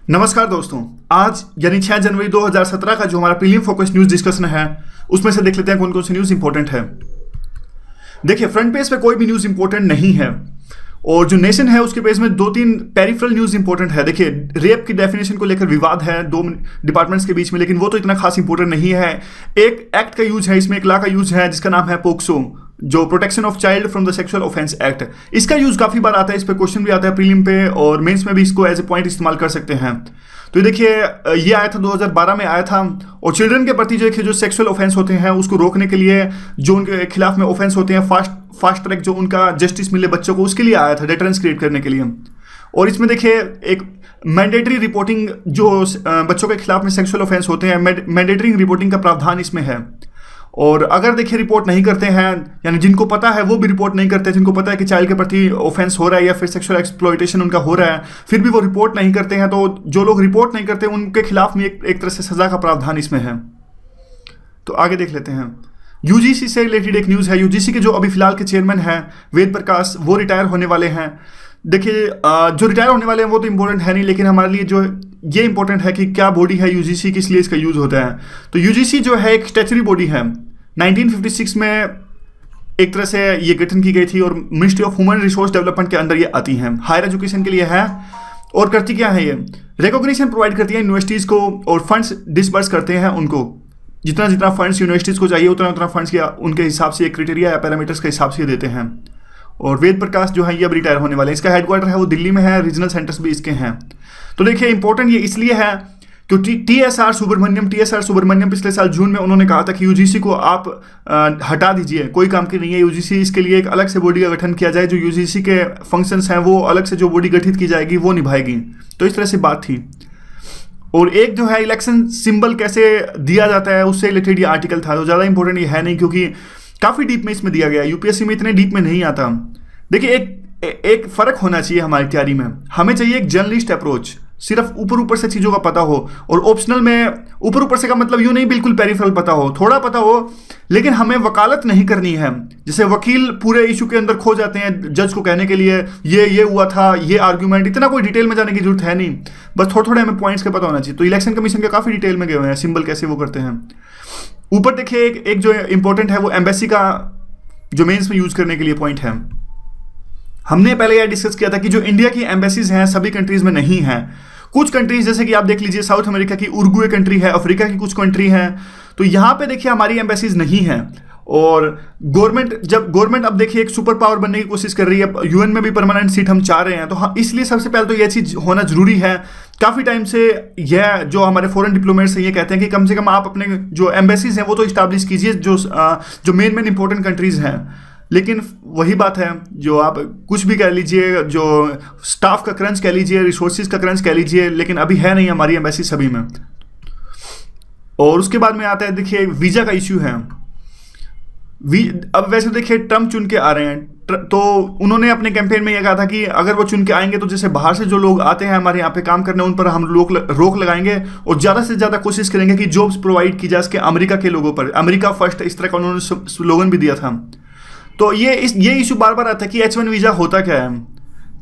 नमस्कार दोस्तों। आज यानी 6 जनवरी 2017 का जो हमारा प्रीलिम फोकस न्यूज़ डिस्कशन है उसमें से देख लेते हैं कौन कौन सी न्यूज़ इंपॉर्टेंट है। देखिए, फ्रंट पेज पे कोई भी न्यूज़ इंपॉर्टेंट नहीं है और जो नेशन है उसके पेज में दो तीन पेरिफेरल न्यूज़ इंपॉर्टेंट है। देखिए, रेप की डेफिनेशन को लेकर विवाद है दो डिपार्टमेंट्स के बीच में, लेकिन वो तो इतना खास इंपॉर्टेंट नहीं है। एक एक्ट का यूज है, इसमें एक लॉ का यूज है जिसका नाम है पोक्सो, जो protection of child from the sexual offence act. इसका यूज काफी बार आता है, इस पे क्वेश्चन भी आता है प्रीलिम पे और मेंस में भी इसको एज ए पॉइंट इस्तेमाल कर सकते हैं। तो देखिए, ये आया था 2012 में आया था और चिल्ड्रन के प्रति जो सेक्सुअल ऑफेंस होते हैं उसको रोकने के लिए, जो उनके खिलाफ में ऑफेंस होते हैं, फास्ट ट्रैक जो उनका जस्टिस मिले बच्चों को, उसके लिए आया था, डेटरेंस क्रिएट करने के लिए। और इसमें देखिए एक मैंडेटरी रिपोर्टिंग, जो बच्चों के खिलाफ में सेक्सुअल ऑफेंस होते हैं, मैंडेटरी रिपोर्टिंग का प्रावधान इसमें है। और अगर देखिए रिपोर्ट नहीं करते हैं, यानी जिनको पता है वो भी रिपोर्ट नहीं करते, जिनको पता है कि चाइल्ड के प्रति ऑफेंस हो रहा है या फिर सेक्सुअल एक्सप्लॉयटेशन उनका हो रहा है, फिर भी वो रिपोर्ट नहीं करते हैं, तो जो लोग रिपोर्ट नहीं करते उनके खिलाफ में एक तरह से सजा का प्रावधान इसमें है। तो आगे देख लेते हैं। यूजीसी से रिलेटेड एक न्यूज़ है। यूजीसी के जो अभी फिलहाल के चेयरमैन हैं वेद प्रकाश, वो रिटायर होने वाले हैं। देखिए, जो रिटायर होने वाले हैं वो तो इंपॉर्टेंट है नहीं, लेकिन हमारे लिए जो ये इंपॉर्टेंट है कि क्या बॉडी है यूजीसी, किस लिए इसका यूज होता है। तो यूजीसी जो है एक स्टैचुटरी बॉडी है। 1956 में एक तरह से ये गठन की गई थी और ministry of human resource development के अंदर ये आती हैं, हायर एजुकेशन के लिए है। और करती क्या है, ये रिकॉग्निशन प्रोवाइड करती है यूनिवर्सिटीज़ को और फंड्स डिसबर्स करते हैं उनको। जितना जितना फंड्स यूनिवर्सिटीज़ को चाहिए उतना उतना फंड्स के उनके हिसाब से एक क्राइटेरिया या पैरामीटर्स के हिसाब से देते हैं। और वेद प्रकाश जो है ये अब रिटायर होने वाले हैं। इसका हेडक्वार्टर है वो दिल्ली में है, रीजनल सेंटर्स भी इसके हैं। तो देखिए, इंपॉर्टेंट ये इसलिए है क्योंकि टीएसआर सुब्रमण्यम पिछले साल जून में उन्होंने कहा था कि यूजीसी को आप हटा दीजिए, कोई काम की नहीं है यूजीसी, इसके लिए एक अलग से बॉडी का गठन किया जाए, जो यूजीसी के फंक्शंस हैं वो अलग से जो बॉडी गठित की जाएगी वो निभाएगी। तो इस तरह से बात थी। और एक जो है इलेक्शन सिंबल कैसे दिया जाता है उससे रिलेटेड ये आर्टिकल था, तो ज़्यादा इंपॉर्टेंट ये है नहीं क्योंकि काफ़ी डीप में इसमें दिया गया है, यूपीएससी में इतने डीप में नहीं आता। देखिए, एक फ़र्क होना चाहिए हमारी तैयारी में। हमें चाहिए एक जर्नलिस्ट अप्रोच, सिर्फ ऊपर से चीज़ों का पता हो, और ऑप्शनल में ऊपर से का मतलब यूँ नहीं बिल्कुल पेरिफेरल पता हो, थोड़ा पता हो, लेकिन हमें वकालत नहीं करनी है। जैसे वकील पूरे इशू के अंदर खो जाते हैं जज को कहने के लिए ये हुआ था, ये आर्ग्यूमेंट, इतना कोई डिटेल में जाने की जरूरत है नहीं, बस थोड़े हमें पॉइंट्स का पता होना चाहिए। तो इलेक्शन कमीशन के काफ़ी डिटेल में गए हुए हैं, सिंबल कैसे वो करते हैं। ऊपर देखिए एक जो इंपॉर्टेंट है वो एम्बेसी का जो मेंस में यूज करने के लिए पॉइंट है। हमने पहले यह डिस्कस किया था कि जो इंडिया की एम्बेसीज हैं सभी कंट्रीज में नहीं है। कुछ कंट्रीज जैसे कि आप देख लीजिए, साउथ अमेरिका की उरुग्वे कंट्री है, अफ्रीका की कुछ कंट्री हैं, तो यहाँ पे देखिए हमारी एम्बेसीज नहीं है। और गवर्नमेंट अब देखिए एक सुपर पावर बनने की कोशिश कर रही है, यूएन में भी परमानेंट सीट हम चाह रहे हैं, तो हाँ, इसलिए सबसे पहले तो यह चीज़ होना जरूरी है। काफ़ी टाइम से यह जो हमारे फॉरेन डिप्लोमेट्स हैं ये कहते हैं कि कम से कम आप अपने जो एम्बेसीज हैं वो तो इस्टेब्लिश कीजिए जो मेन इंपॉर्टेंट कंट्रीज़ हैं। लेकिन वही बात है, जो आप कुछ भी कह लीजिए, जो स्टाफ का क्रंच कह लीजिए, रिसोर्सेज का क्रंच कह लीजिए, लेकिन अभी है नहीं हमारी एम्बेसी सभी में। और उसके बाद में आता है देखिए वीज़ा का इश्यू है। अब वैसे देखिए ट्रम्प चुन के आ रहे हैं, तो उन्होंने अपने कैंपेन में यह कहा था कि अगर वो चुन के आएंगे तो जैसे बाहर से जो लोग आते हैं हमारे यहाँ पे काम करने, उन पर हम रोक लगाएंगे और ज़्यादा से ज़्यादा कोशिश करेंगे कि जॉब्स प्रोवाइड की जा सके अमेरिका के लोगों पर। अमेरिका फर्स्ट, इस तरह का उन्होंने स्लोगन भी दिया था। तो ये इशू बार बार आता है कि H1 वीज़ा होता क्या है।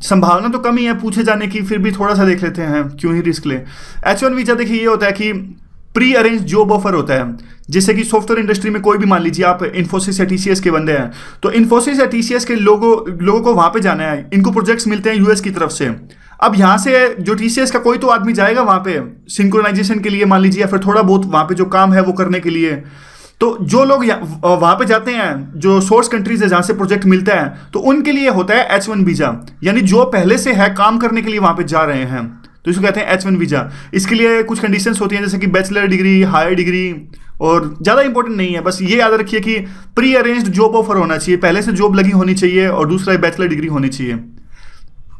संभावना तो कम ही है पूछे जाने की, फिर भी थोड़ा सा देख लेते हैं, क्यों ही रिस्क ले। H1 वीज़ा देखिए ये होता है कि प्री अरेंज जॉब ऑफर होता है। जैसे कि सॉफ्टवेयर इंडस्ट्री में कोई भी, मान लीजिए आप इन्फोसिस या टीसीएस के बंदे हैं, तो इन्फोसिस या टीसीएस के लोगों को वहाँ पे जाना है, इनको प्रोजेक्ट्स मिलते हैं यूएस की तरफ से। अब यहाँ से जो टीसीएस का कोई तो आदमी जाएगा वहाँ पे सिंक्रोनाइजेशन के लिए, मान लीजिए, या फिर थोड़ा बहुत वहाँ पे जो काम है वो करने के लिए। तो जो लोग वहाँ पे जाते हैं, जो सोर्स कंट्रीज है जहाँ से प्रोजेक्ट मिलता है, तो उनके लिए होता है H1 वीज़ा, यानी जो पहले से है काम करने के लिए वहाँ पे जा रहे हैं, तो इसको कहते हैं H1 वीज़ा। इसके लिए कुछ कंडीशंस होती हैं जैसे कि बैचलर डिग्री, हायर डिग्री, और ज़्यादा इंपॉर्टेंट नहीं है, बस ये याद रखिए कि प्री अरेंज्ड जॉब ऑफर होना चाहिए, पहले से जॉब लगी होनी चाहिए, और दूसरा बैचलर डिग्री होनी चाहिए।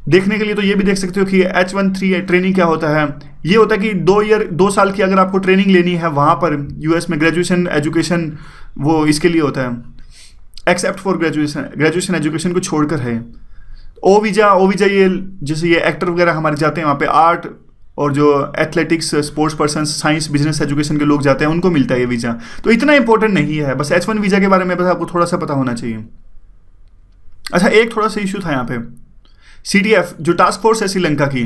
देखने के लिए तो ये भी देख सकते हो कि H1 ट्रेनिंग क्या होता है। ये होता है कि 2 साल की अगर आपको ट्रेनिंग लेनी है वहाँ पर यूएस में, ग्रेजुएशन एजुकेशन, वो इसके लिए होता है, एक्सेप्ट फॉर ग्रेजुएशन एजुकेशन को छोड़कर है। ओ वीज़ा ये जैसे ये एक्टर वगैरह हमारे जाते हैं वहाँ पे, आर्ट और जो athletics, sports person, science, business education के लोग जाते हैं, उनको मिलता है ये वीज़ा। तो इतना इंपॉर्टेंट नहीं है, बस H1 वीज़ा के बारे में बस आपको थोड़ा सा पता होना चाहिए। अच्छा, एक थोड़ा सा इशू था यहाँ पे, CTF जो टास्क फोर्स है श्रीलंका की,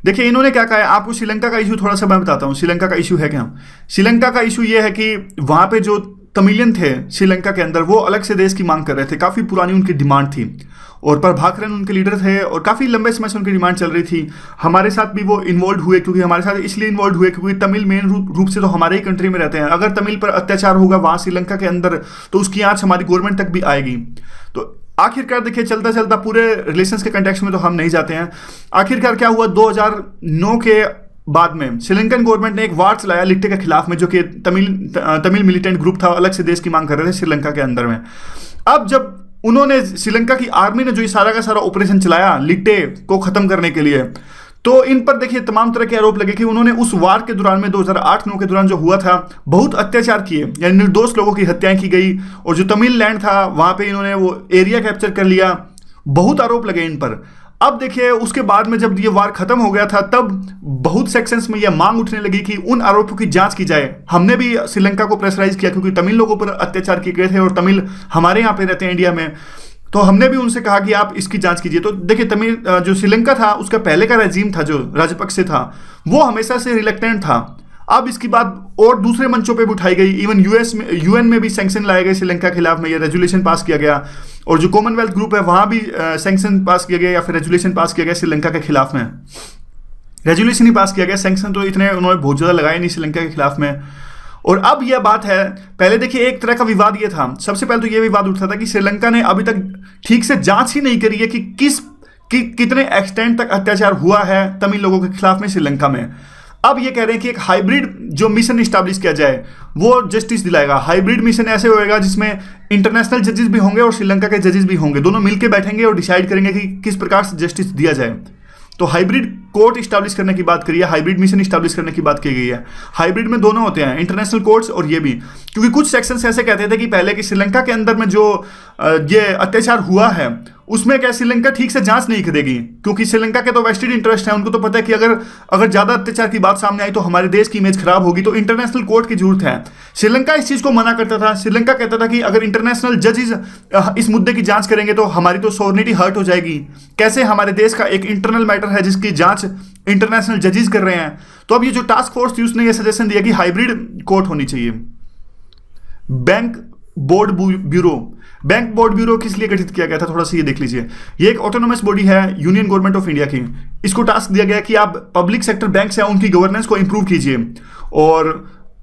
देखिए इन्होंने क्या कहा है, आपको श्रीलंका का इशू थोड़ा सा मैं बताता हूँ। श्रीलंका का इशू है क्या? श्रीलंका का इशू ये है कि वहाँ पे जो तमिलियन थे श्रीलंका के अंदर, वो अलग से देश की मांग कर रहे थे। काफ़ी पुरानी उनकी डिमांड थी और प्रभाकरन उनके लीडर थे और काफ़ी लंबे समय से उनकी डिमांड चल रही थी। हमारे साथ भी वो इन्वॉल्व हुए, क्योंकि हमारे साथ इसलिए इन्वॉल्व हुए क्योंकि तमिल मेन रूप से तो हमारे ही कंट्री में रहते हैं। अगर तमिल पर अत्याचार होगा वहाँ श्रीलंका के अंदर तो उसकी आँच हमारी गवर्नमेंट तक भी आएगी। तो आखिरकार देखिए चलता चलता पूरे रिलेशंस के कंटेक्स्ट में तो हम नहीं जाते हैं। आखिरकार क्या हुआ, 2009 के बाद में श्रीलंकन गवर्नमेंट ने एक वार चलाया लिट्टे के खिलाफ में, जो कि तमिल मिलिटेंट ग्रुप था, अलग से देश की मांग कर रहे थे श्रीलंका के अंदर में। अब जब उन्होंने श्रीलंका की आर्मी ने जो ये सारा का सारा ऑपरेशन चलाया लिट्टे को खत्म करने के लिए, तो इन पर देखिए तमाम तरह के आरोप लगे कि उन्होंने उस वार के दौरान में 2008-9 के दौरान जो हुआ था बहुत अत्याचार किए, यानी निर्दोष लोगों की हत्याएं की गई और जो तमिल लैंड था वहां पे इन्होंने वो एरिया कैप्चर कर लिया। बहुत आरोप लगे इन पर। अब देखिए उसके बाद में जब ये वार खत्म हो गया था तब बहुत सेक्शंस में यह मांग उठने लगी कि उन आरोपों की जांच की जाए। हमने भी श्रीलंका को प्रेशराइज किया क्योंकि तमिल लोगों पर अत्याचार किए गए थे और तमिल हमारे यहाँ पे रहते हैं इंडिया में, तो हमने भी उनसे कहा कि आप इसकी जांच कीजिए। तो देखिए तमिल जो श्रीलंका था उसका पहले का रेजीम था जो राजपक्षे था वो हमेशा से रिलेक्टेंट था। अब इसकी बात और दूसरे मंचों पे भी उठाई गई, इवन यूएन में भी सैंक्शन लाए गए श्रीलंका के खिलाफ में, ये रेजोल्यूशन पास किया गया और जो कॉमनवेल्थ ग्रुप है वहां भी सैंक्शन पास किया गया या फिर रेजोल्यूशन पास किया गया श्रीलंका के खिलाफ में। रेजोल्यूशन ही पास किया गया, सैंक्शन तो इतने उन्होंने बहुत ज़्यादा लगाए नहीं श्रीलंका के खिलाफ में। और अब यह बात है, पहले देखिए एक तरह का विवाद ये था, सबसे पहले तो ये विवाद उठता था कि श्रीलंका ने अभी तक ठीक से जांच ही नहीं करी है कि कितने एक्सटेंट तक अत्याचार हुआ है तमिल लोगों के खिलाफ में श्रीलंका में। अब ये कह रहे हैं कि एक हाइब्रिड जो मिशन इस्टेब्लिश किया जाए वो जस्टिस दिलाएगा। हाइब्रिड मिशन ऐसे होएगा जिसमें इंटरनेशनल जजेस भी होंगे और श्रीलंका के जजेस भी होंगे, दोनों मिलकर बैठेंगे और डिसाइड करेंगे कि किस प्रकार से जस्टिस दिया जाए। तो हाइब्रिड कोर्ट इस्टेब्लिश करने की बात करी है, हाइब्रिड मिशन इस्टेब्लिश करने की बात की गई है। हाइब्रिड में दोनों होते हैं, इंटरनेशनल कोर्ट्स और ये भी, क्योंकि कुछ सेक्शंस ऐसे कहते थे कि पहले कि श्रीलंका के अंदर में जो ये अत्याचार हुआ है उसमें क्या श्रीलंका ठीक से जांच नहीं करेगी, क्योंकि श्रीलंका के तो वेस्टेड इंटरेस्ट है, उनको तो पता है कि अगर ज्यादा अत्याचार की बात सामने आई तो हमारे देश की इमेज खराब होगी, तो इंटरनेशनल कोर्ट की जरूरत है। श्रीलंका इस चीज को मना करता था। श्रीलंका कहता था कि अगर इंटरनेशनल जजेस इस मुद्दे की जांच करेंगे तो हमारी तो सॉवरेनिटी हर्ट हो जाएगी। कैसे हमारे देश का एक इंटरनल मैटर है जिसकी जांच इंटरनेशनल जजेस कर रहे हैं। तो अब ये जो टास्क फोर्स थी उसने ये सजेशन दिया कि हाइब्रिड कोर्ट होनी चाहिए। बैंक बोर्ड ब्यूरो किस लिए गठित किया गया था, थोड़ा सा ये देख लीजिए। ये एक ऑटोनोमस बॉडी है यूनियन गवर्नमेंट ऑफ इंडिया की। इसको टास्क दिया गया कि आप पब्लिक सेक्टर बैंक्स हैं उनकी गवर्नेंस को इंप्रूव कीजिए और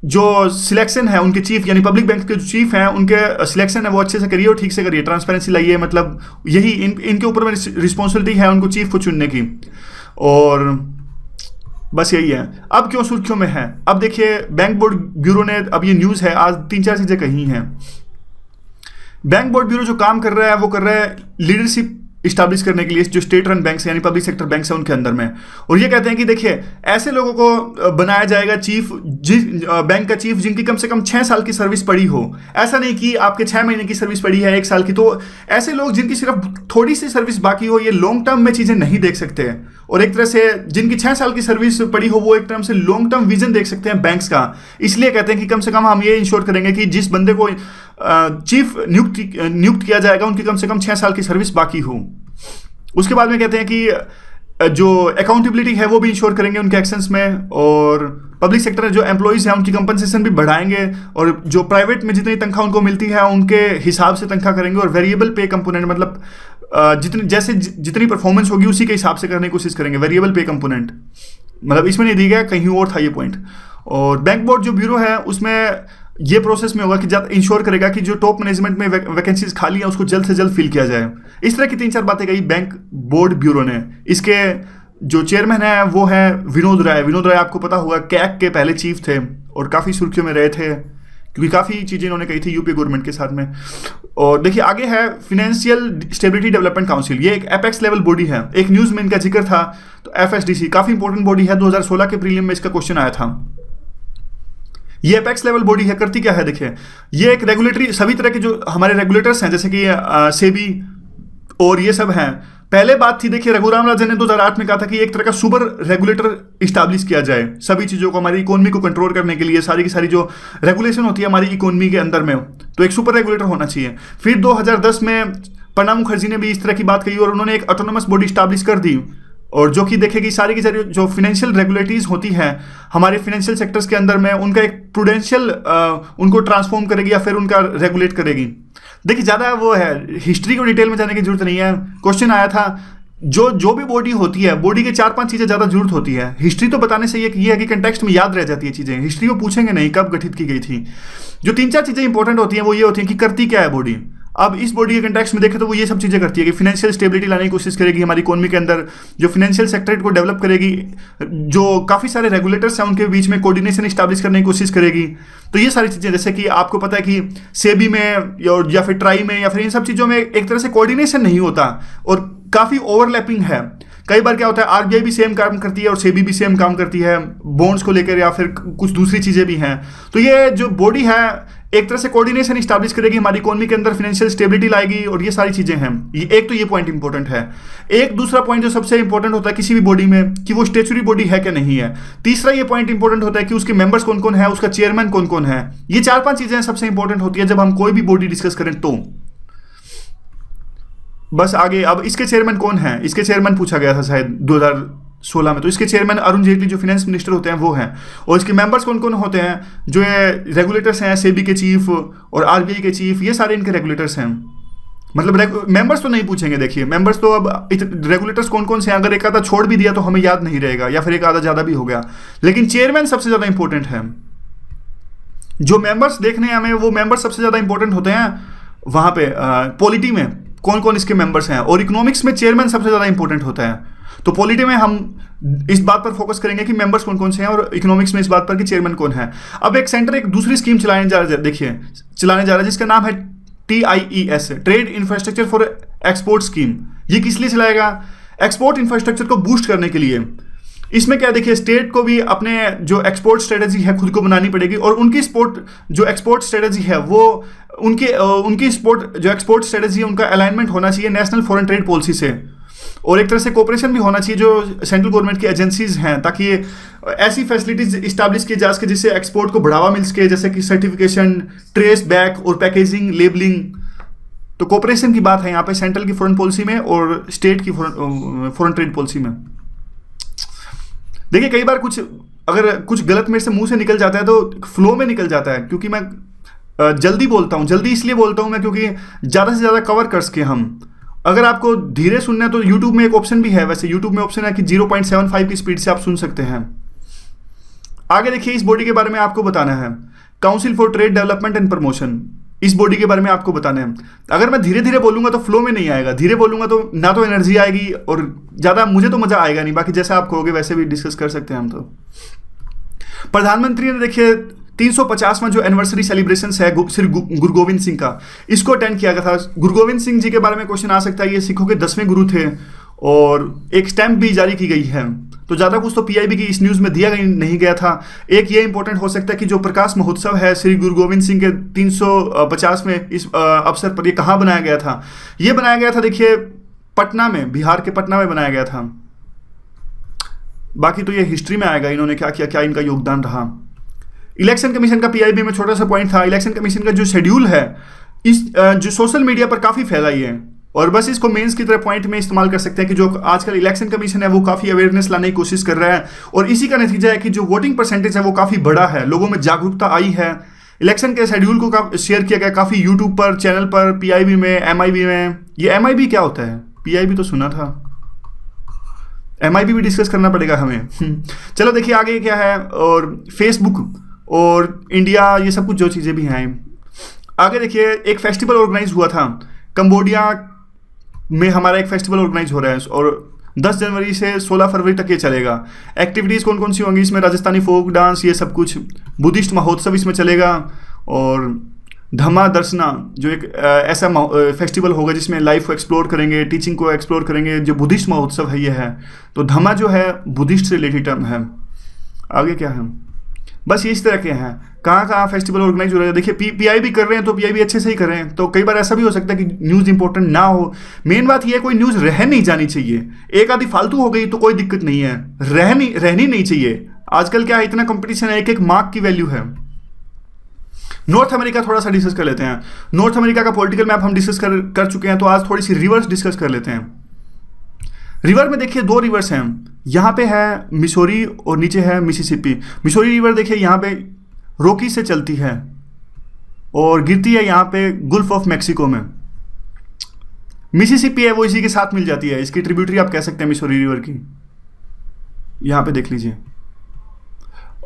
जो सिलेक्शन है उनके चीफ यानी पब्लिक बैंक के जो चीफ हैं उनके सिलेक्शन है वो अच्छे से करिए और ठीक से करिए, ट्रांसपेरेंसी लाइए। मतलब यही इनके ऊपर में रिस्पॉन्सिबिलिटी है उनको चीफ को चुनने की, और बस यही है। अब क्यों सुर्खियों में है, अब देखिए बैंक बोर्ड ब्यूरो ने, अब ये न्यूज़ है, आज 3-4 चीज़ें कही हैं। बैंक बोर्ड ब्यूरो जो काम कर रहा है वो कर रहा है लीडरशिप इस्टेब्लिश करने के लिए जो स्टेट रन बैंक्स यानी पब्लिक सेक्टर बैंक्स हैं उनके अंदर में, और ये कहते हैं कि देखिए ऐसे लोगों को बनाया जाएगा चीफ, बैंक का चीफ जिनकी कम से कम 6 साल की सर्विस पड़ी हो। ऐसा नहीं कि आपके 6 महीने की सर्विस पड़ी है, 1 साल की, तो ऐसे लोग जिनकी सिर्फ थोड़ी सी सर्विस बाकी हो ये लॉन्ग टर्म में चीज़ें नहीं देख सकते, और एक तरह से जिनकी 6 साल की सर्विस पड़ी हो वो एक तरह से लॉन्ग टर्म विजन देख सकते हैं बैंक्स का। इसलिए कहते हैं कि कम से कम हम ये इंश्योर करेंगे कि जिस बंदे को चीफ नियुक्त किया जाएगा उनकी कम से कम 6 साल की सर्विस बाकी हो। उसके बाद में कहते हैं कि जो अकाउंटेबिलिटी है वो भी इंश्योर करेंगे उनके एक्शंस में, और पब्लिक सेक्टर में जो एम्प्लॉइज हैं उनकी कंपनसेशन भी बढ़ाएंगे, और जो प्राइवेट में जितनी तनख्वाह उनको मिलती है उनके हिसाब से तनख्वाह करेंगे, और वेरिएबल पे कंपोनेंट मतलब जितनी परफॉर्मेंस होगी उसी के हिसाब से करने की कोशिश करेंगे। वेरिएबल पे कंपोनेंट मतलब इसमें नहीं दिया गया, कहीं और था ये पॉइंट। और बैंक बोर्ड जो ब्यूरो है उसमें ये प्रोसेस में होगा कि जब इंश्योर करेगा कि जो टॉप मैनेजमेंट में वैकेंसीज खाली हैं उसको जल्द से जल्द फिल किया जाए। इस तरह की 3-4 बातें कही बैंक बोर्ड ब्यूरो ने। इसके जो चेयरमैन है वो है विनोद राय। विनोद राय आपको पता होगा कैग के पहले चीफ थे और काफ़ी सुर्खियों में रहे थे क्योंकि काफ़ी चीज़ें इन्होंने कही थी यूपी गवर्नमेंट के साथ में। और देखिए आगे है फिनेंशियल स्टेबिलिटी डेवलपमेंट काउंसिल, ये एक एपेक्स लेवल बॉडी है। एक न्यूज़ में इनका जिक्र था, तो FSDC काफ़ी इंपॉर्टेंट बॉडी है, 2016 के प्रीलिम में इसका क्वेश्चन आया था। ये एपेक्स लेवल बॉडी है, करती क्या है देखिए, ये एक रेगुलेटरी, सभी तरह के जो हमारे रेगुलेटर्स हैं जैसे कि सेबी और ये सब हैं। पहले बात थी देखिए रघुराम राजन ने 2008 में कहा था कि एक तरह का सुपर रेगुलेटर इस्टेब्लिश किया जाए सभी चीज़ों को, हमारी इकोनॉमी को कंट्रोल करने के लिए, सारी की सारी जो रेगुलेशन होती है हमारी इकोनॉमी के अंदर में, तो एक सुपर रेगुलेटर होना चाहिए। फिर 2010 में प्रणब मुखर्जी ने भी इस तरह की बात कही और उन्होंने एक ऑटोनोमस बॉडी इस्टेब्लिश कर दी और जो कि देखेगी सारी की सारी जो फाइनेंशियल रेगुलेटरीज होती हैं हमारे फाइनेंशियल सेक्टर्स के अंदर में, उनका एक प्रूडेंशियल उनको ट्रांसफॉर्म करेगी या फिर उनका रेगुलेट करेगी। देखिए ज़्यादा वो है, हिस्ट्री को डिटेल में जाने की जरूरत नहीं है। क्वेश्चन आया था जो भी बॉडी होती है, बॉडी के 4-5 चीज़ें ज़्यादा जरूरत होती है। हिस्ट्री तो बताने से ये है कि कंटेक्स्ट में याद रह जाती है चीज़ें, हिस्ट्री को पूछेंगे नहीं कब गठित की गई थी। जो 3-4 चीज़ें इंपॉर्टेंट होती हैं वो ये होती हैं कि करती क्या है बॉडी। अब इस बॉडी के कंटेक्स्ट में देखें तो वो ये सब चीज़ें करती है कि फिनेंशियल स्टेबिलिटी लाने की कोशिश करेगी हमारी इकोनॉमी के अंदर, जो फिनेंशियल सेक्टर को डेवलप करेगी, जो काफ़ी सारे रेगुलेटर्स हैं उनके बीच में कोऑर्डिनेशन इस्टेब्लिश करने की कोशिश करेगी। तो ये सारी चीज़ें, जैसे कि आपको पता है कि सेबी में या फिर ट्राई में या फिर इन सब चीज़ों में एक तरह से कोऑर्डिनेशन नहीं होता और काफ़ी ओवरलैपिंग है। कई बार क्या होता है, आरबीआई भी सेम काम करती है और सेबी भी सेम काम करती है बॉन्ड्स को लेकर, या फिर कुछ दूसरी चीज़ें भी हैं। तो ये जो बॉडी है एक तरह से कोऑर्डिनेशन इस्टेब्लिश करेगी हमारी इकोनॉमी के अंदर, फाइनेंशियल स्टेबिलिटी लाएगी और ये सारी चीज़ें हैं। एक तो ये पॉइंट इंपॉर्टेंट है। एक दूसरा पॉइंट जो सबसे इंपॉर्टेंट होता है किसी भी बॉडी में कि वो स्टेचुरी बॉडी है कि नहीं है। तीसरा ये पॉइंट इंपॉर्टेंट होता है कि उसके मेंबर्स कौन कौन है, उसका चेयरमैन कौन कौन है। ये 4-5 चीज़ें सबसे इंपॉर्टेंट होती है जब हम कोई भी बॉडी डिस्कस करें तो। बस आगे, अब इसके चेयरमैन कौन है, इसके चेयरमैन पूछा गया था शायद 2016 में। तो इसके चेयरमैन अरुण जेटली जो फाइनेंस मिनिस्टर होते हैं वो हैं। और इसके मेंबर्स कौन कौन होते हैं, जो ये रेगुलेटर्स हैं, सेबी के चीफ और आरबीआई के चीफ, ये सारे इनके रेगुलेटर्स हैं। मतलब मेंबर्स तो नहीं पूछेंगे, देखिए मेंबर्स तो अब रेगुलेटर्स कौन कौन से हैं, अगर एक आधा छोड़ भी दिया तो हमें याद नहीं रहेगा, या फिर एक आधा ज़्यादा भी हो गया। लेकिन चेयरमैन सबसे ज़्यादा इंपॉर्टेंट है। जो मेंबर्स देखने हैं हमें, वो मेंबर्स सबसे ज़्यादा इंपॉर्टेंट होते हैं वहाँ पे पॉलिटी में कौन कौन इसके मेंबर्स हैं, और इकोनॉमिक्स में चेयरमैन सबसे ज़्यादा इंपॉर्टेंट होता है। तो पॉलिटी में हम इस बात पर फोकस करेंगे कि मेंबर्स कौन कौन से हैं, और इकोनॉमिक्स में इस बात पर कि चेयरमैन कौन है। अब एक सेंटर एक दूसरी स्कीम चलाने जा रहा है जिसका नाम है TIES, trade infrastructure for export scheme. ये किस लिए चलाएगा, एक्सपोर्ट इंफ्रास्ट्रक्चर को बूस्ट करने के लिए। इसमें क्या देखिए, स्टेट को भी अपने जो एक्सपोर्ट स्ट्रेटजी है खुद को बनानी पड़ेगी, और उनकी जो एक्सपोर्ट स्ट्रेटजी है वो उनकी जो एक्सपोर्ट स्ट्रेटजी है उनका अलाइनमेंट होना चाहिए नेशनल फॉरेन ट्रेड पॉलिसी से, और एक तरह से कोऑपरेशन भी होना चाहिए जो सेंट्रल गवर्नमेंट की एजेंसीज हैं, ताकि ऐसी फैसिलिटीज इस्टेब्लिश की जा सके जिससे एक्सपोर्ट को बढ़ावा मिल सके, जैसे कि सर्टिफिकेशन, ट्रेस बैक और पैकेजिंग, लेबलिंग। तो कोऑपरेशन की बात है यहाँ पे सेंट्रल की फॉरेन पॉलिसी में और स्टेट की फॉरेन ट्रेड पॉलिसी में। देखिए कई बार अगर कुछ गलत मेरे से मुंह से निकल जाता है तो फ्लो में निकल जाता है, क्योंकि मैं जल्दी बोलता हूँ। जल्दी इसलिए बोलता हूँ मैं क्योंकि ज़्यादा से ज़्यादा कवर कर सके हम। अगर आपको धीरे सुनना है तो यूट्यूब में एक ऑप्शन भी है, वैसे यूट्यूब में ऑप्शन है कि 0.75 की स्पीड से आप सुन सकते हैं। आगे देखिए, इस बॉडी के बारे में आपको बताना है, council for trade development and promotion. इस बॉडी के बारे में आपको बताना है। अगर मैं धीरे धीरे बोलूंगा तो फ्लो में नहीं आएगा, धीरे बोलूंगा तो ना तो एनर्जी आएगी और ज़्यादा मुझे तो मज़ा आएगा नहीं। बाकी जैसा आप कहोगे वैसे भी डिस्कस कर सकते हैं हम। तो प्रधानमंत्री ने देखिए 350वां जो एनिवर्सरी सेलिब्रेशन है श्री गुरु गोविंद सिंह का, इसको अटेंड किया गया था। गुरु गोविंद सिंह जी के बारे में क्वेश्चन आ सकता है, ये सिखों के 10वें गुरु थे और एक स्टैंप भी जारी की गई है। तो ज़्यादा कुछ तो पीआईबी की इस न्यूज़ में दिया नहीं गया था। एक ये इंपॉर्टेंट हो सकता है कि जो प्रकाश महोत्सव है श्री गुरु गोविंद सिंह के 350वें इस अवसर पर, ये कहाँ बनाया गया था? ये बनाया गया था देखिए पटना में, बिहार के पटना में बनाया गया था। बाकी तो ये हिस्ट्री में आएगा इन्होंने क्या किया, क्या इनका योगदान रहा। इलेक्शन कमीशन का पीआईबी में छोटा सा पॉइंट था, इलेक्शन कमीशन का जो शेड्यूल है इस जो सोशल मीडिया पर काफ़ी फैलाई है, और बस इसको मेंस की तरह पॉइंट में इस्तेमाल कर सकते हैं कि जो आजकल इलेक्शन कमीशन है वो काफ़ी अवेयरनेस लाने की कोशिश कर रहा है, और इसी का नतीजा है कि जो वोटिंग परसेंटेज है वो काफ़ी बड़ा है, लोगों में जागरूकता आई है। इलेक्शन के शेड्यूल को शेयर किया गया काफ़ी यूट्यूब पर, चैनल पर, पीआईबी में, एमआईबी में। ये एमआईबी क्या होता है? पीआईबी तो सुना था, एमआईबी भी डिस्कस करना पड़ेगा हमें। चलो देखिए आगे क्या है, और फेसबुक और इंडिया, ये सब कुछ जो चीज़ें भी हैं। आगे देखिए एक फेस्टिवल ऑर्गेनाइज हुआ था कंबोडिया में, हमारा एक फेस्टिवल ऑर्गेनाइज हो रहा है और 10 जनवरी से 16 फरवरी तक ये चलेगा। एक्टिविटीज़ कौन कौन सी होंगी इसमें? राजस्थानी फोक डांस, ये सब कुछ, बुद्धिस्ट महोत्सव इसमें चलेगा, और धम्मा दर्शना जो एक ऐसा फेस्टिवल होगा जिसमें लाइफ को एक्सप्लोर करेंगे, टीचिंग को एक्सप्लोर करेंगे। जो बुद्धिस्ट महोत्सव है ये है, तो धम्मा जो है बुद्धिस्ट से रिलेटेड टर्म है। आगे क्या है, बस ये इस तरह के हैं। कहाँ कहाँ फेस्टिवल ऑर्गेनाइज हो रहा है देखिए, पीआईबी कर रहे हैं तो पीआईबी अच्छे से ही कर रहे हैं। तो कई बार ऐसा भी हो सकता है कि न्यूज़ इंपॉर्टेंट ना हो। मेन बात ये है कोई न्यूज़ रह नहीं जानी चाहिए। एक आधी फालतू हो गई तो कोई दिक्कत नहीं है, रहनी नहीं चाहिए। आजकल क्या है, इतना कंपटीशन है, एक एक मार्क की वैल्यू है। नॉर्थ अमेरिका थोड़ा सा डिस्कस कर लेते हैं। नॉर्थ अमेरिका का पॉलिटिकल मैप हम डिस्कस कर चुके हैं, तो आज थोड़ी सी रिवर्स डिस्कस कर लेते हैं। रिवर में देखिए दो रिवर्स हैं, यहाँ पे है मिसोरी और नीचे है मिसिसिपी। मिसोरी रिवर देखिए यहाँ पे रोकी से चलती है और गिरती है यहाँ पे गुल्फ ऑफ मैक्सिको में। मिसिसिपी है वो इसी के साथ मिल जाती है, इसकी ट्रिब्यूटरी आप कह सकते हैं मिसोरी रिवर की, यहाँ पे देख लीजिए।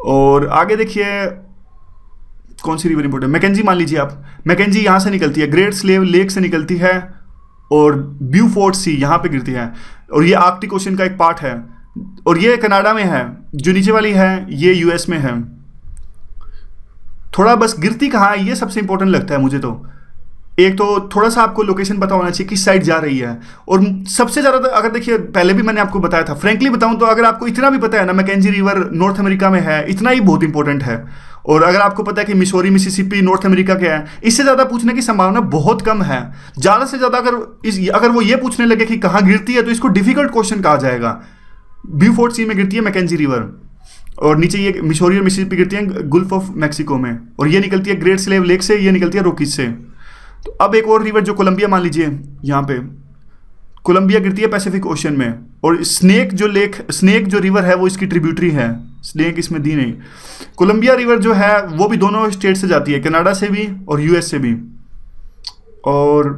और आगे देखिए कौन सी रिवर इंपॉर्टेंट, मैकेंजी मान लीजिए आप, मैकेंजी यहाँ से निकलती है, ग्रेट स्लेव लेक से निकलती है और ब्यूफोर्ट सी यहाँ पे गिरती है, और ये आर्कटिक ओशन का एक पार्ट है, और ये कनाडा में है। जो नीचे वाली है ये यूएस में है। थोड़ा बस गिरती कहाँ है ये सबसे इंपॉर्टेंट लगता है मुझे तो। एक तो थोड़ा सा आपको लोकेशन पता होना चाहिए किस साइड जा रही है, और सबसे ज़्यादा अगर देखिए पहले भी मैंने आपको बताया था, फ्रेंकली बताऊं तो अगर आपको इतना भी पता है ना मैकेंजी रिवर नॉर्थ अमेरिका में है, इतना ही बहुत इंपॉर्टेंट है। और अगर आपको पता है कि मिसोरी मिसिसिपी नॉर्थ अमेरिका क्या है, इससे ज़्यादा पूछने की संभावना बहुत कम है। ज़्यादा से ज़्यादा अगर वो ये पूछने लगे कि कहाँ गिरती है तो इसको डिफिकल्ट क्वेश्चन कहा जाएगा। ब्यूफोर्ट सी में गिरती है मैकेंजी रिवर, और नीचे ये मिसोरी और मिसिसिपी गिरती है गुल्फ ऑफ मैक्सिको में, और ये निकलती है ग्रेट स्लेव लेक से, ये निकलती है रॉकीज से। तो अब एक और रिवर जो कोलंबिया मान लीजिए, यहाँ पे कोलंबिया गिरती है पैसिफिक ओशन में, और स्नेक जो रिवर है वो इसकी ट्रिब्यूटरी है, स्नेक इसमें दी नहीं। कोलंबिया रिवर जो है वो भी दोनों स्टेट से जाती है, कनाडा से भी और यूएस से भी। और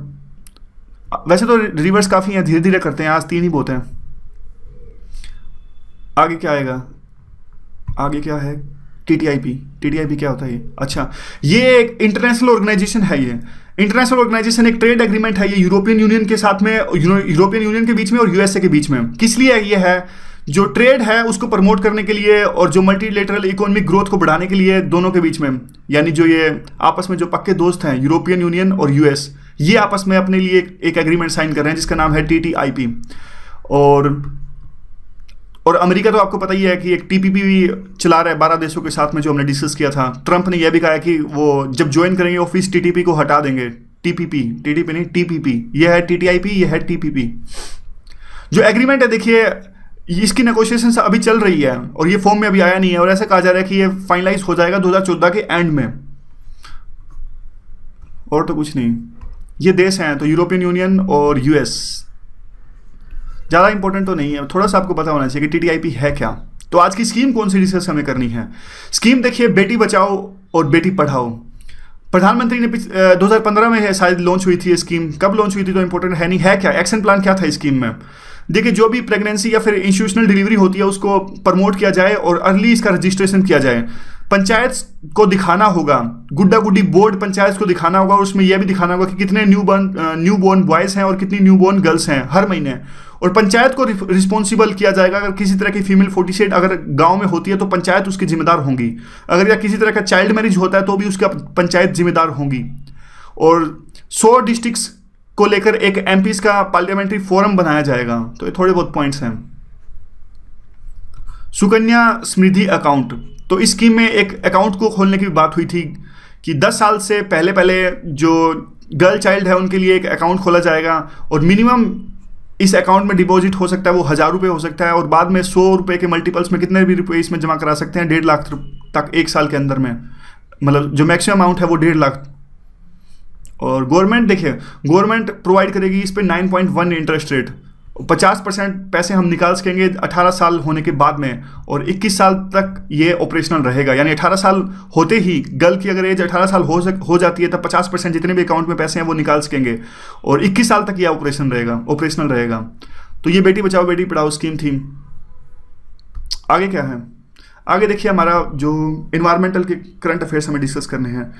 वैसे तो रिवर्स काफ़ी हैं, धीरे धीरे करते हैं, आज 3 ही बहुत हैं। आगे क्या आएगा, आगे क्या है, टीटीआईपी। टीटीआईपी क्या होता है ये? अच्छा, ये एक इंटरनेशनल ऑर्गेनाइजेशन है। ये इंटरनेशनल ऑर्गेनाइजेशन एक ट्रेड एग्रीमेंट है, ये यूरोपियन यूनियन के साथ में, यूरोपियन यूनियन के बीच में और यूएसए के बीच में। किस लिए ये है? जो ट्रेड है उसको प्रमोट करने के लिए और जो मल्टीलेटरल इकोनॉमिक ग्रोथ को बढ़ाने के लिए दोनों के बीच में, यानी जो ये आपस में जो पक्के दोस्त हैं यूरोपियन यूनियन और यूएस, ये आपस में अपने लिए एक एग्रीमेंट साइन कर रहे हैं जिसका नाम है टीटीआईपी। और अमेरिका तो आपको पता ही है कि एक टीपीपी भी चला रहा है 12 देशों के साथ में, जो हमने डिस्कस किया था। ट्रंप ने यह भी कहा है कि वो जब ज्वाइन करेंगे ऑफिस टीटीपी को हटा देंगे। टीटीपी नहीं, टीपीपी। यह है टीटीआईपी, यह है टीपीपी। जो एग्रीमेंट है देखिए, इसकी नेगोशिएशन अभी चल रही है और ये फॉर्म में अभी आया नहीं है, और ऐसा कहा जा रहा है कि ये फाइनलाइज हो जाएगा 2014 के एंड में। और तो कुछ नहीं, ये देश हैं तो यूरोपियन यूनियन और यूएस। ज़्यादा इंपॉर्टेंट तो नहीं है, थोड़ा सा आपको पता होना चाहिए कि टीटीआईपी है क्या। तो आज की स्कीम कौन सी डिस्कस हमें करनी है? स्कीम देखिए, बेटी बचाओ और बेटी पढ़ाओ। प्रधानमंत्री ने 2015 में है शायद लॉन्च हुई थी ये स्कीम। कब लॉन्च हुई थी तो इंपॉर्टेंट है नहीं, है क्या, एक्शन प्लान क्या था इस स्कीम में? देखिए, जो भी प्रेगनेंसी या फिर इंस्टीट्यूशनल डिलीवरी होती है उसको प्रमोट किया जाए और अर्ली इसका रजिस्ट्रेशन किया जाए। पंचायत को दिखाना होगा, गुड्डा गुड्डी बोर्ड पंचायत को दिखाना होगा, और उसमें यह भी दिखाना होगा कि कितने न्यू बॉर्न बॉयज़ हैं और कितनी न्यू बॉर्न गर्ल्स हैं हर महीने। और पंचायत को रिस्पॉन्सिबल किया जाएगा। अगर किसी तरह की फीमेल 47 अगर गांव में होती है तो पंचायत उसकी जिम्मेदार होंगी। अगर या किसी तरह का चाइल्ड मैरिज होता है तो भी उसका पंचायत जिम्मेदार होंगी। और 100 डिस्ट्रिक्ट्स को लेकर एक एमपीज का पार्लियामेंट्री फोरम बनाया जाएगा। तो ये थोड़े बहुत पॉइंट्स हैं। सुकन्या समृद्धि अकाउंट, तो इस स्कीम में एक अकाउंट को खोलने की बात हुई थी कि 10 साल से पहले जो गर्ल चाइल्ड है उनके लिए एक अकाउंट खोला जाएगा, और मिनिमम इस अकाउंट में डिपॉजिट हो सकता है वो 1000 रुपये हो सकता है, और बाद में 100 रुपये के मल्टीपल्स में कितने भी रुपये इसमें जमा करा सकते हैं, 1.5 लाख तक 1 साल के अंदर में। मतलब जो मैक्सिमम अमाउंट है वो 1.5 लाख। और गवर्नमेंट देखिए, गवर्नमेंट प्रोवाइड करेगी इस पर 9.1 इंटरेस्ट रेट। 50% पैसे हम निकाल सकेंगे 18 साल होने के बाद में, और 21 साल तक ये ऑपरेशनल रहेगा। यानी 18 साल होते ही गर्ल की अगर एज 18 साल हो जाती है तब 50% जितने भी अकाउंट में पैसे हैं वो निकाल सकेंगे, और 21 साल तक यह ऑपरेशनल रहेगा। तो ये बेटी बचाओ बेटी पढ़ाओ स्कीम थी। आगे क्या है? आगे देखिए, हमारा जो इन्वायरमेंटल के करंट अफेयर्स हमें डिस्कस करने हैं।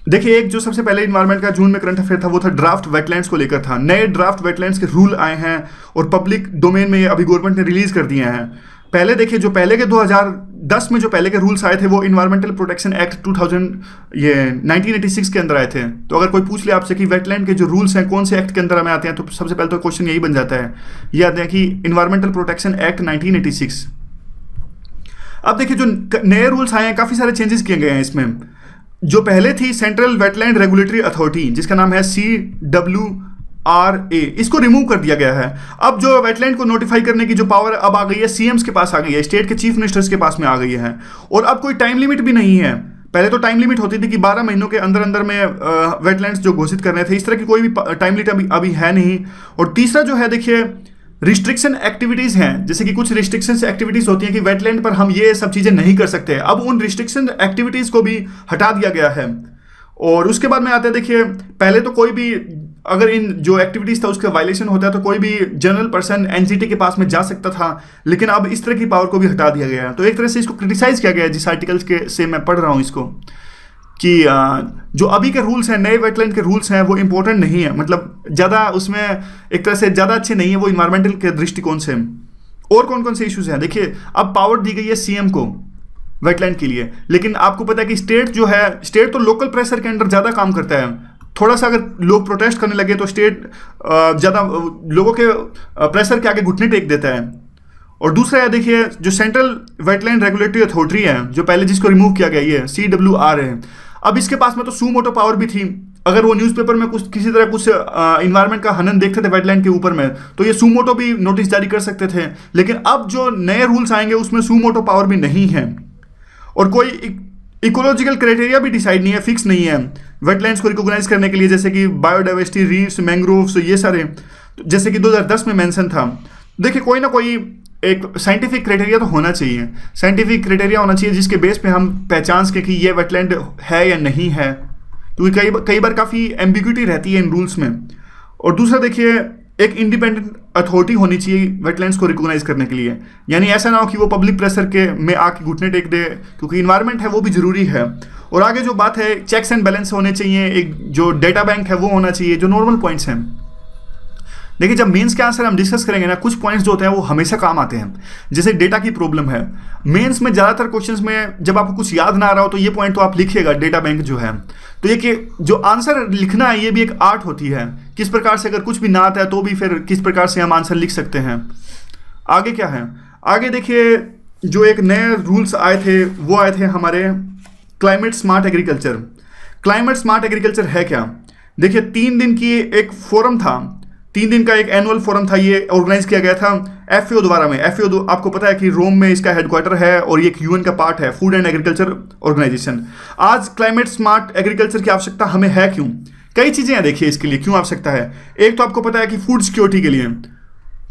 देखिए, एक जो सबसे पहले इन्वायरमेंट का जून में करंट अफेयर था वो था ड्राफ्ट वेटलैंड्स को लेकर था। नए ड्राफ्ट वेटलैंड्स के रूल आए हैं और पब्लिक डोमेन में अभी गवर्नमेंट ने रिलीज कर दिए हैं। पहले देखिए, जो पहले के 2010 में जो पहले के रूल्स आए थे वो इन्वायरमेंटल प्रोटेक्शन एक्ट 1986 के अंदर आए थे। तो अगर कोई पूछ ले आपसे कि वेटलैंड के जो रूल्स हैं कौन से एक्ट के अंदर हमें आते हैं, तो सबसे पहले तो क्वेश्चन यही बन जाता है, ये आते हैं कि इन्वायरमेंटल प्रोटेक्शन एक्ट 1986। अब देखिए, जो नए रूल्स आए हैं काफ़ी सारे चेंजेस किए गए हैं इसमें। जो पहले थी सेंट्रल वेटलैंड रेगुलेटरी अथॉरिटी, जिसका नाम है CWRA, इसको रिमूव कर दिया गया है। अब जो वेटलैंड को नोटिफाई करने की जो पावर अब आ गई है सीएम्स के पास आ गई है, स्टेट के चीफ मिनिस्टर्स के पास में आ गई है। और अब कोई टाइम लिमिट भी नहीं है। पहले तो टाइम लिमिट होती थी कि 12 महीनों के अंदर अंदर में वेटलैंड्स जो घोषित करने थे, इस तरह की कोई भी टाइम लिमिट अभी है नहीं। और तीसरा जो है देखिए, रिस्ट्रिक्शन एक्टिविटीज हैं, जैसे कि कुछ रिस्ट्रिक्शन एक्टिविटीज होती हैं कि वेटलैंड पर हम ये सब चीजें नहीं कर सकते, अब उन रिस्ट्रिक्शन एक्टिविटीज को भी हटा दिया गया है। और उसके बाद में आते हैं, देखिए पहले तो कोई भी अगर इन जो एक्टिविटीज था उसका वायलेशन होता है तो कोई भी जनरल पर्सन एनजीटी के पास में जा सकता था, लेकिन अब इस तरह की पावर को भी हटा दिया गया है। तो एक तरह से इसको क्रिटिसाइज किया गया है जिस आर्टिकल्स के से मैं पढ़ रहा हूँ इसको, कि जो अभी के रूल्स हैं, नए वेटलैंड के रूल्स हैं, वो इंपॉर्टेंट नहीं है, मतलब ज़्यादा उसमें एक तरह से ज़्यादा अच्छे नहीं है वो इन्वायरमेंटल के दृष्टिकोण से। और कौन कौन से इश्यूज हैं, देखिए अब पावर दी गई है सीएम को वेटलैंड के लिए, लेकिन आपको पता है कि स्टेट जो है, स्टेट तो लोकल प्रेशर के अंडर ज़्यादा काम करता है। थोड़ा सा अगर लोग प्रोटेस्ट करने लगे तो स्टेट ज़्यादा लोगों के प्रेशर के आगे घुटने टेक देता है। और दूसरा है, देखिए जो सेंट्रल वेटलैंड रेगुलेटरी अथॉरिटी है, जो पहले जिसको रिमूव किया गया, ये CWR है, अब इसके पास में तो सू मोटो पावर भी थी। अगर वो न्यूज़पेपर में कुछ किसी तरह कुछ इन्वायरमेंट का हनन देखते थे वेटलैंड के ऊपर में, तो ये सू मोटो भी नोटिस जारी कर सकते थे, लेकिन अब जो नए रूल्स आएंगे उसमें सू मोटो पावर भी नहीं है। और कोई इकोलॉजिकल क्राइटेरिया भी डिसाइड नहीं है, फिक्स नहीं है वेटलैंड्स को रिकॉग्नाइज करने के लिए, जैसे कि बायोडाइवर्सिटी, रीफ्स, मैंग्रोव्स, ये सारे, जैसे कि 2010 में मेंशन था। देखिए कोई ना कोई एक साइंटिफिक क्राइटेरिया तो होना चाहिए, साइंटिफिक क्राइटेरिया होना चाहिए जिसके बेस पे हम पहचान सकें कि ये वेटलैंड है या नहीं है, क्योंकि कई बार काफ़ी एम्बिग्यूटी रहती है इन रूल्स में। और दूसरा देखिए, एक इंडिपेंडेंट अथॉरिटी होनी चाहिए वेटलैंड्स को रिकॉग्नाइज करने के लिए, यानी ऐसा ना हो कि वो पब्लिक प्रेशर के में आके घुटने टेक दे, क्योंकि इन्वायरमेंट है वो भी जरूरी है। और आगे जो बात है, चेक्स एंड बैलेंस होने चाहिए, एक जो डेटा बैंक है वो होना चाहिए, जो नॉर्मल पॉइंट्स हैं। देखिए जब मेंस के आंसर हम डिस्कस करेंगे ना, कुछ पॉइंट्स जो होते हैं वो हमेशा काम आते हैं, जैसे डेटा की प्रॉब्लम है मेंस में, ज़्यादातर क्वेश्चंस में जब आपको कुछ याद ना आ रहा हो तो ये पॉइंट तो आप लिखिएगा, डेटा बैंक जो है। तो ये कि जो आंसर लिखना है ये भी एक आर्ट होती है, किस प्रकार से अगर कुछ भी ना आता है तो भी फिर किस प्रकार से हम आंसर लिख सकते हैं। आगे क्या है, आगे देखिए जो एक नए रूल्स आए थे वो आए थे हमारे climate smart agriculture. Climate smart agriculture है क्या, देखिए 3 दिन की एक फोरम था, 3 दिन का एक एनुअल फोरम था, ये ऑर्गेनाइज किया गया था FAO द्वारा में। FAO आपको पता है कि रोम में इसका हेडक्वार्टर है और ये एक UN का पार्ट है, फूड एंड एग्रीकल्चर ऑर्गेनाइजेशन। आज क्लाइमेट स्मार्ट एग्रीकल्चर की आवश्यकता हमें है क्यों, कई चीज़ें हैं देखिए इसके लिए क्यों आवश्यकता है। एक तो आपको पता है कि फूड सिक्योरिटी के लिए,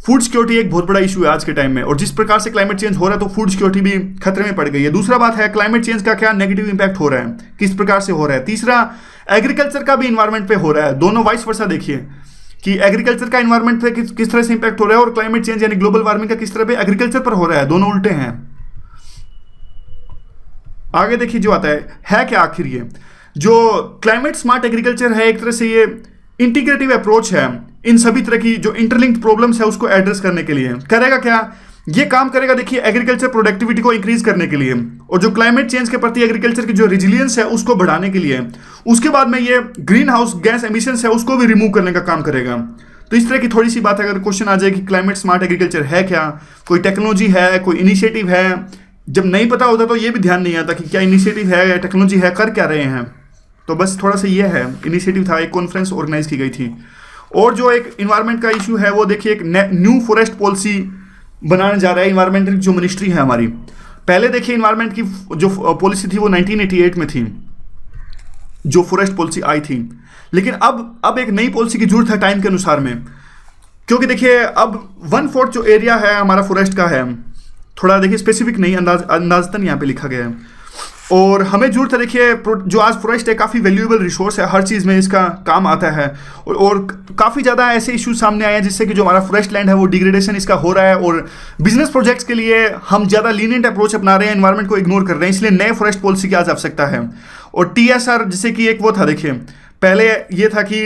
फूड सिक्योरिटी एक बहुत बड़ा इशू है आज के टाइम में, और जिस प्रकार से क्लाइमेट चेंज हो रहा है तो फूड सिक्योरिटी भी खतरे में पड़ गई है। दूसरा बात है क्लाइमेट चेंज का क्या नेगेटिव इंपैक्ट हो रहा है, किस प्रकार से हो रहा है। तीसरा एग्रीकल्चर का भी इन्वायरमेंट पे हो रहा है, दोनों वाइस वर्सा देखिए कि एग्रीकल्चर का इन्वायरमेंट पे किस तरह से इंपैक्ट हो रहा है और क्लाइमेट चेंज यानी ग्लोबल वार्मिंग का किस तरह पे एग्रीकल्चर पर हो रहा है, दोनों उल्टे हैं। आगे देखिए जो आता है क्या आखिर ये जो क्लाइमेट स्मार्ट एग्रीकल्चर है, एक तरह से ये इंटीग्रेटिव अप्रोच है इन सभी तरह की जो इंटरलिंक्ड प्रॉब्लम्स है उसको एड्रेस करने के लिए। करेगा क्या, ये काम करेगा देखिए एग्रीकल्चर प्रोडक्टिविटी को इंक्रीज करने के लिए और जो क्लाइमेट चेंज के प्रति एग्रीकल्चर की जो रेजिलियंस है उसको बढ़ाने के लिए। उसके बाद में ये ग्रीन हाउस गैस एमिशंस है उसको भी रिमूव करने का काम करेगा। तो इस तरह की थोड़ी सी बात अगर क्वेश्चन आ जाए कि क्लाइमेट स्मार्ट एग्रीकल्चर है क्या, कोई टेक्नोलॉजी है, कोई इनिशिएटिव है, जब नहीं पता होता तो ये भी ध्यान नहीं आता कि क्या इनिशिएटिव है या टेक्नोलॉजी है, कर क्या रहे हैं। तो बस थोड़ा सा ये है, इनिशिएटिव था, एक कॉन्फ्रेंस ऑर्गेनाइज की गई थी। और जो एक इन्वायरमेंट का इशू है वो देखिए एक न्यू फॉरेस्ट पॉलिसी बनाने जा रहा है इन्वायरमेंट की जो मिनिस्ट्री है हमारी। पहले देखिए इन्वायरमेंट की जो पॉलिसी थी वो 1988 में थी जो फॉरेस्ट पॉलिसी आई थी, लेकिन अब एक नई पॉलिसी की जरूरत है टाइम के अनुसार में, क्योंकि देखिए अब 1/4 जो एरिया है हमारा फॉरेस्ट का है, थोड़ा देखिए स्पेसिफिक नहीं अंदाजतन यहाँ पे लिखा गया है। और हमें जरूरत है देखिए जो आज फॉरेस्ट है काफ़ी वैल्यूएबल रिसोर्स है, हर चीज़ में इसका काम आता है और काफ़ी ज़्यादा ऐसे इश्यूज सामने आए हैं जिससे कि जो हमारा फॉरेस्ट लैंड है वो डिग्रेडेशन इसका हो रहा है और बिजनेस प्रोजेक्ट्स के लिए हम ज़्यादा लीनियंट अप्रोच अपना रहे हैं, एनवायरमेंट को इग्नोर कर रहे हैं, इसलिए नए फॉरेस्ट पॉलिसी की आज आवश्यकता है। और TSR जैसे कि एक वो था, देखिए पहले ये था कि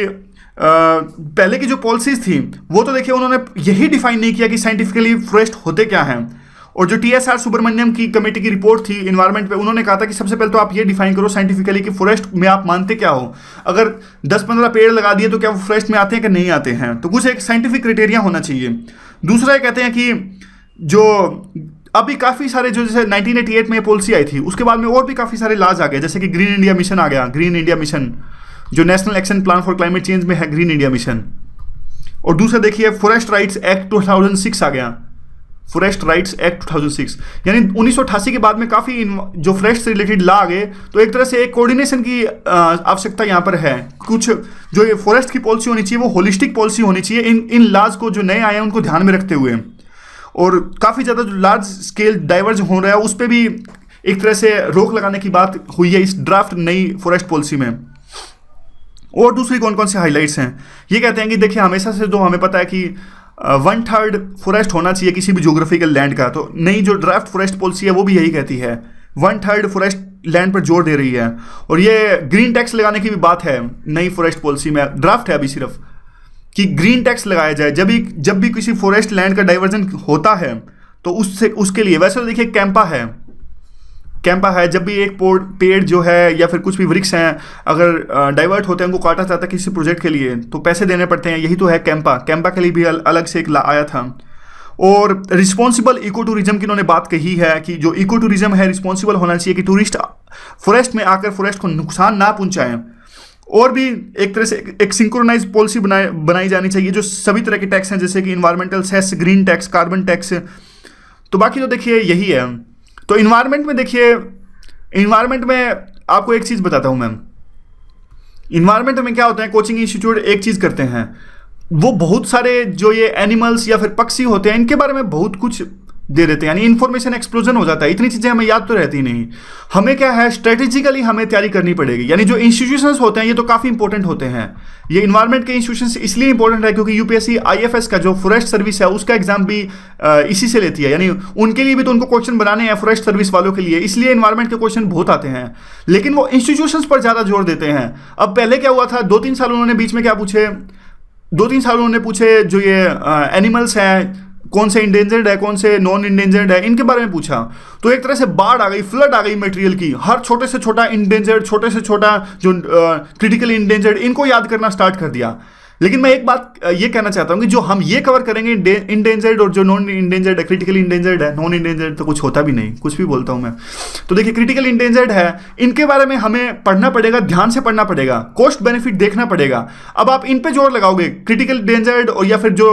पहले की जो पॉलिसीज थी वो तो देखिए उन्होंने यही डिफाइन नहीं किया कि साइंटिफिकली फॉरेस्ट होते क्या हैं। और जो TSR सुब्रमण्यम की कमेटी की रिपोर्ट थी इन्वायरमेंट पे, उन्होंने कहा था कि सबसे पहले तो आप ये डिफाइन करो साइंटिफिकली कि फॉरेस्ट में आप मानते क्या हो, अगर 10-15 पेड़ लगा दिए तो क्या वो फॉरेस्ट में आते हैं कि नहीं आते हैं, तो कुछ एक साइंटिफिक क्राइटेरिया होना चाहिए। दूसरा ये कहते हैं कि जो अभी काफ़ी सारे जो जैसे 1988 में पॉलिसी आई थी उसके बाद में और भी काफ़ी सारे लॉज आ गए, जैसे कि ग्रीन इंडिया मिशन आ गया, ग्रीन इंडिया मिशन जो national action plan for climate change में है, ग्रीन इंडिया मिशन। और दूसरा देखिए फॉरेस्ट राइट्स एक्ट 2006 आ गया, फॉरेस्ट राइट्स एक्ट 2006, यानी 1988 के बाद में काफ़ी जो फॉरेस्ट से रिलेटेड लॉ आ गए, तो एक तरह से एक कोऑर्डिनेशन की आवश्यकता यहाँ पर है। कुछ जो ये फॉरेस्ट की पॉलिसी होनी चाहिए वो होलिस्टिक पॉलिसी होनी चाहिए, इन लॉज को जो नए आए हैं उनको ध्यान में रखते हुए। और काफ़ी ज़्यादा जो लार्ज स्केल डाइवर्ज हो रहा है उस पर भी एक तरह से रोक लगाने की बात हुई है इस ड्राफ्ट नई फॉरेस्ट पॉलिसी में। और दूसरी कौन कौन से हाइलाइट्स हैं, ये कहते हैं कि देखिए हमेशा से तो हमें पता है कि 1/3 फॉरेस्ट होना चाहिए किसी भी ज्योग्राफिकल लैंड का, तो नई जो ड्राफ्ट फॉरेस्ट पॉलिसी है वो भी यही कहती है, 1/3 फॉरेस्ट लैंड पर जोर दे रही है। और ये ग्रीन टैक्स लगाने की भी बात है नई फॉरेस्ट पॉलिसी में, ड्राफ्ट है अभी सिर्फ, कि ग्रीन टैक्स लगाया जाए जब भी किसी फॉरेस्ट लैंड का डाइवर्जन होता है तो उसके लिए। वैसे तो देखिए कैंपा है, जब भी एक पेड़ जो है या फिर कुछ भी वृक्ष हैं अगर डाइवर्ट होते हैं, उनको काटा जाता है किसी प्रोजेक्ट के लिए तो पैसे देने पड़ते हैं, यही तो है कैंपा के लिए भी अलग से एक आया था। और रिस्पॉन्सिबल इको टूरिज्म की इन्होंने बात कही है कि जो इको टूरिज्म है रिस्पॉन्सिबल होना चाहिए, कि टूरिस्ट फॉरेस्ट में आकर फॉरेस्ट को नुकसान ना पहुंचाएं। और भी एक तरह से एक सिंक्रोनाइज पॉलिसी बनाई जानी चाहिए जो सभी तरह के टैक्स हैं, जैसे कि environmental cess, green tax, carbon tax. तो बाकी तो देखिए यही है। तो इन्वायरमेंट में देखिए, इन्वायरमेंट में आपको एक चीज़ बताता हूँ मैं, इन्वायरमेंट में क्या होता है, कोचिंग इंस्टीट्यूट एक चीज़ करते हैं, वो बहुत सारे जो ये एनिमल्स या फिर पक्षी होते हैं इनके बारे में बहुत कुछ दे देते हैं, यानी इन्फॉर्मेशन एक्सप्लोजन हो जाता है। इतनी चीज़ें हमें याद तो रहती नहीं, हमें क्या है स्ट्रेटेजिकली हमें तैयारी करनी पड़ेगी। यानी जो इंस्टीट्यूशंस होते हैं ये तो काफ़ी इंपॉर्टेंट होते हैं, ये इन्वायरमेंट के इंस्टीट्यूशंस इसलिए इंपॉर्टेंट है क्योंकि यूपीएससी आईएफएस का जो फॉरेस्ट सर्विस है उसका एग्जाम भी इसी से लेती है, यानी उनके लिए भी तो उनको क्वेश्चन बनाने हैं फॉरेस्ट सर्विस वालों के लिए, इसलिए इन्वायरमेंट के क्वेश्चन बहुत आते हैं। लेकिन वो इंस्टीट्यूशंस पर ज़्यादा जोर देते हैं। अब पहले क्या हुआ था, 2-3 साल उन्होंने बीच में क्या पूछे, 2-3 साल उन्होंने पूछे जो ये एनिमल्स हैं कौन से इंडेंजर्ड है कौन से नॉन इंडेंजर्ड है, इनके बारे में पूछा। तो एक तरह से बाढ़ आ गई, फ्लड आ गई मटेरियल की, हर छोटे से छोटा इंडेंजर्ड, छोटे से छोटा जो क्रिटिकल इंडेंजर्ड, इनको याद करना स्टार्ट कर दिया। लेकिन मैं एक बात ये कहना चाहता हूँ कि जो हम ये कवर करेंगे इंडेंजर्ड और जो नॉन इंडेंजर्ड है, क्रिटिकल इंडेंजर्ड है, नॉन इंडेंजर्ड तो कुछ होता भी नहीं, कुछ भी बोलता हूँ मैं। तो देखिए क्रिटिकल इंडेंजर्ड है, इनके बारे में हमें पढ़ना पड़ेगा, ध्यान से पढ़ना पड़ेगा, कॉस्ट बेनिफिट देखना पड़ेगा। अब आप इन पे जोर लगाओगे क्रिटिकल इंडेंजर्ड और या फिर जो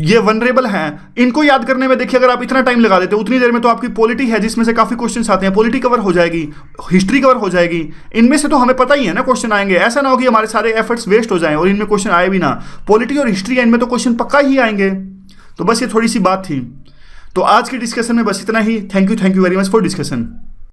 ये वनरेबल हैं, इनको याद करने में देखिए अगर आप इतना टाइम लगा देते उतनी देर में तो आपकी पॉलिटी है जिसमें से काफ़ी क्वेश्चन आते हैं, पॉलिटी कवर हो जाएगी, हिस्ट्री कवर हो जाएगी, इनमें से तो हमें पता ही है ना क्वेश्चन आएंगे। ऐसा ना हो कि हमारे सारे एफर्ट्स वेस्ट हो जाएं और इनमें क्वेश्चन आए भी ना। पॉलिटी और हिस्ट्री है, इनमें तो क्वेश्चन पक्का ही आएंगे। तो बस ये थोड़ी सी बात थी। तो आज की डिस्कशन में बस इतना ही। Thank you very much for discussion.